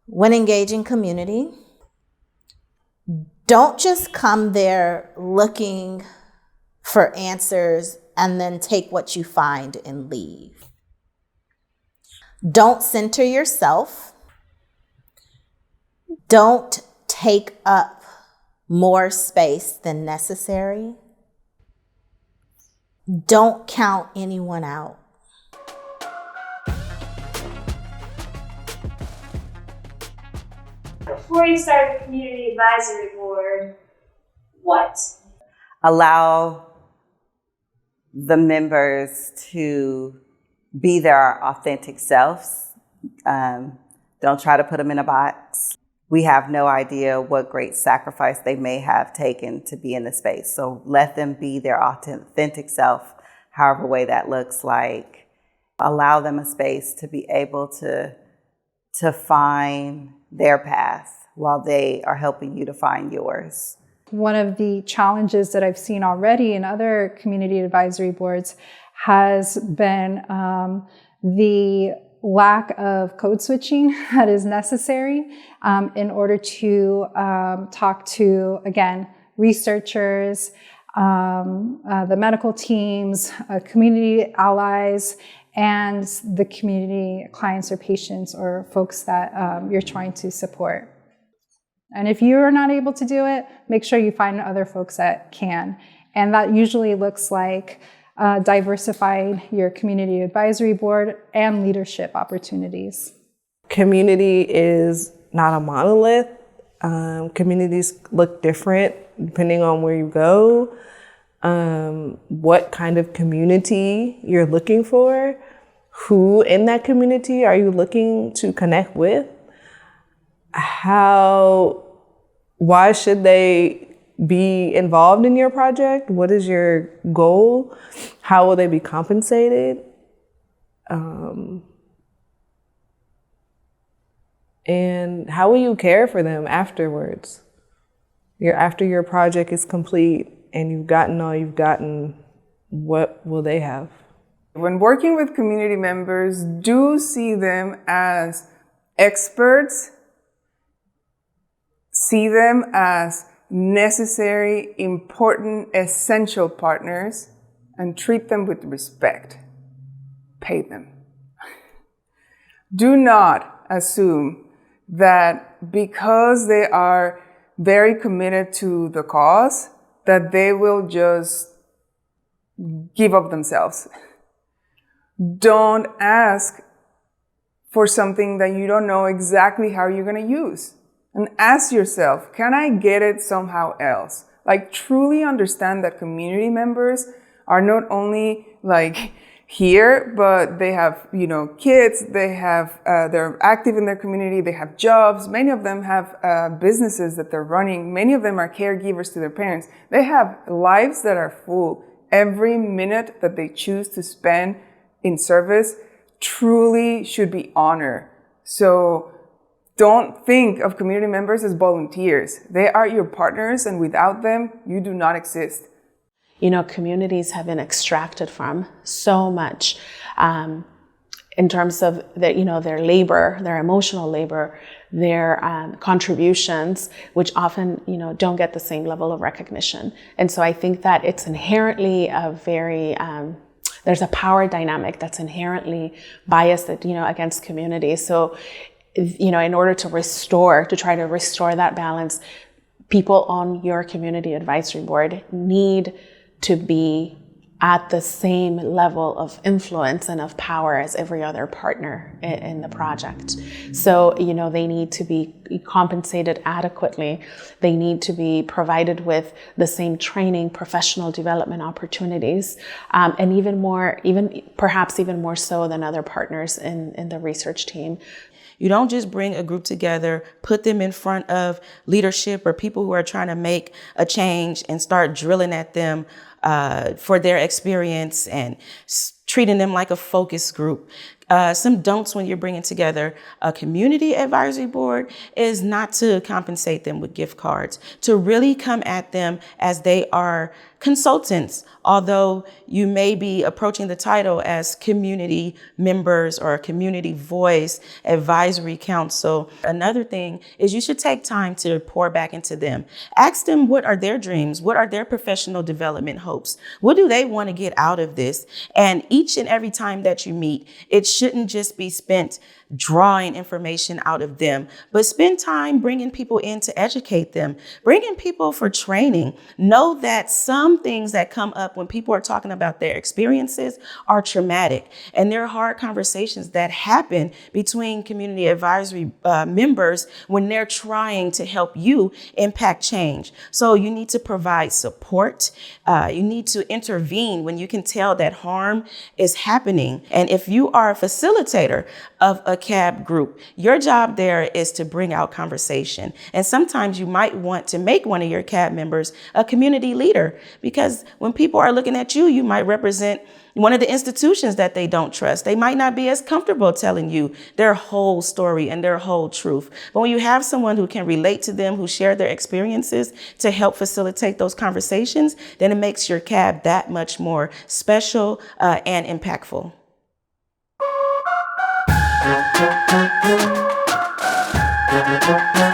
When engaging community, don't just come there looking for answers and then take what you find and leave. Don't center yourself. Don't take up more space than necessary. Don't count anyone out. Before you start the community advisory board, what? Allow the members to be their authentic selves. Don't try to put them in a box. We have no idea what great sacrifice they may have taken to be in the space. So let them be their authentic self, however way that looks like. Allow them a space to be able to find their path while they are helping you to find yours. One of the challenges that I've seen already in other community advisory boards has been the lack of code switching that is necessary in order to talk to, again, researchers, the medical teams, community allies, and the community clients or patients or folks that you're trying to support. And if you're not able to do it, make sure you find other folks that can. And that usually looks like diversifying your community advisory board and leadership opportunities. Community is not a monolith. Communities look different depending on where you go, what kind of community you're looking for, who in that community are you looking to connect with, why should they be involved in your project? What is your goal? How will they be compensated? And how will you care for them afterwards? After your project is complete and you've gotten all you've gotten, what will they have? When working with community members, do see them as experts, see them as necessary, important, essential partners, and treat them with respect. Pay them. Do not assume that because they are very committed to the cause, that they will just give up themselves. Don't ask for something that you don't know exactly how you're going to use. And ask yourself, can I get it somehow else? Like, truly understand that community members are not only like here, but they have, kids, they're active in their community, they have jobs. Many of them have businesses that they're running. Many of them are caregivers to their parents. They have lives that are full. Every minute that they choose to spend in service truly should be honored. So don't think of community members as volunteers. They are your partners, and without them, you do not exist. Communities have been extracted from so much in terms of their labor, their emotional labor, their contributions, which often, don't get the same level of recognition. And so I think that it's inherently there's a power dynamic that's inherently biased, against communities. So, in order to try to restore that balance, people on your community advisory board need to be at the same level of influence and of power as every other partner in the project. So, they need to be compensated adequately. They need to be provided with the same training, professional development opportunities, and perhaps even more so than other partners in the research team. You don't just bring a group together, put them in front of leadership or people who are trying to make a change and start drilling at them for their experience and treating them like a focus group. Some don'ts when you're bringing together a community advisory board is not to compensate them with gift cards, to really come at them as they are consultants, although you may be approaching the title as community members or a community voice advisory council. Another thing is you should take time to pour back into them. Ask them what are their dreams, what are their professional development hopes, what do they want to get out of this? And each and every time that you meet, it shouldn't just be spent drawing information out of them, but spend time bringing people in to educate them, bringing people for training. Know that some things that come up when people are talking about their experiences are traumatic, and there are hard conversations that happen between community advisory members when they're trying to help you impact change. So you need to provide support. You need to intervene when you can tell that harm is happening. And if you are a facilitator of a CAB group, your job there is to bring out conversation. And sometimes you might want to make one of your CAB members a community leader, because when people are looking at you, you might represent one of the institutions that they don't trust. They might not be as comfortable telling you their whole story and their whole truth. But when you have someone who can relate to them, who share their experiences to help facilitate those conversations, then it makes your CAB that much more special and impactful. Thank you.